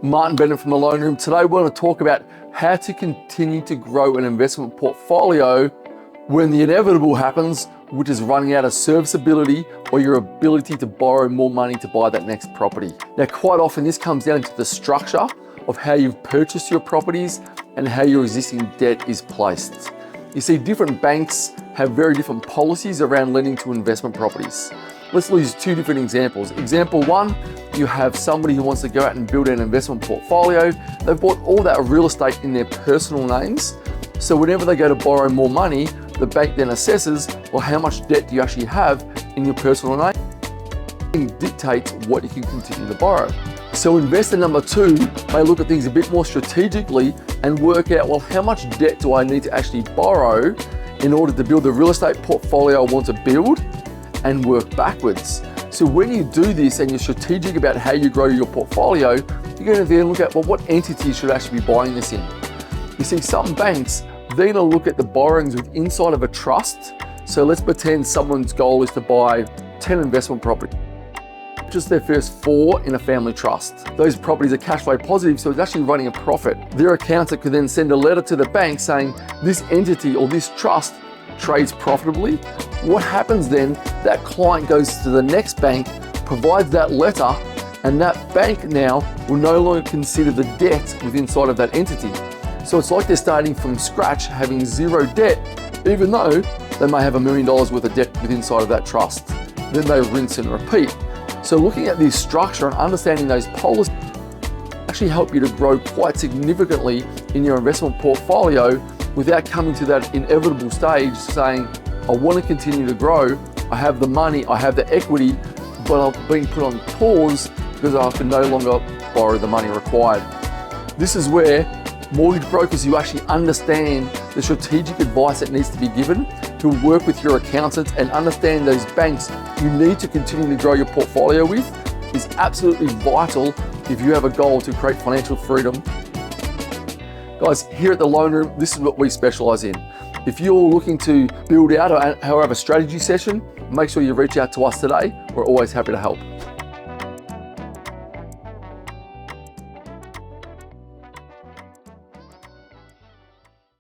Martin Bennett from the Loan Room. Today we're going to talk about how to continue to grow an investment portfolio when the inevitable happens, which is running out of serviceability or your ability to borrow more money to buy that next property. Now, quite often this comes down to the structure of how you've purchased your properties and how your existing debt is placed. You see, different banks have very different policies around lending to investment properties. Let's use two different examples. Example one, you have somebody who wants to go out and build an investment portfolio. They've bought all that real estate in their personal names. So whenever they go to borrow more money, the bank then assesses, well, how much debt do you actually have in your personal name? It dictates what you can continue to borrow. So investor number two may look at things a bit more strategically and work out, well, how much debt do I need to actually borrow in order to build the real estate portfolio I want to build, and work backwards. So when you do this and you're strategic about how you grow your portfolio, you're going to then look at, well, what entities should actually be buying this in? You see, some banks, they're going to look at the borrowings with inside of a trust. So let's pretend someone's goal is to buy 10 investment properties, just their first 4 in a family trust. Those properties are cash flow positive, so it's actually running a profit. Their accountant could then send a letter to the bank saying this entity or this trust trades profitably. What happens then, that client goes to the next bank, provides that letter, and that bank now will no longer consider the debt within inside of that entity. So it's like they're starting from scratch, having zero debt, even though they may have $1 million worth of debt within inside of that trust. Then they rinse and repeat. So looking at this structure and understanding those policies actually help you to grow quite significantly in your investment portfolio without coming to that inevitable stage saying, I want to continue to grow, I have the money, I have the equity, but I'm being put on pause because I can no longer borrow the money required. This is where mortgage brokers who actually understand the strategic advice that needs to be given, who work with your accountant and understand those banks you need to continue to grow your portfolio with, is absolutely vital if you have a goal to create financial freedom. Guys, here at the Loan Room, this is what we specialize in. If you're looking to build out or have a strategy session, make sure you reach out to us today. We're always happy to help.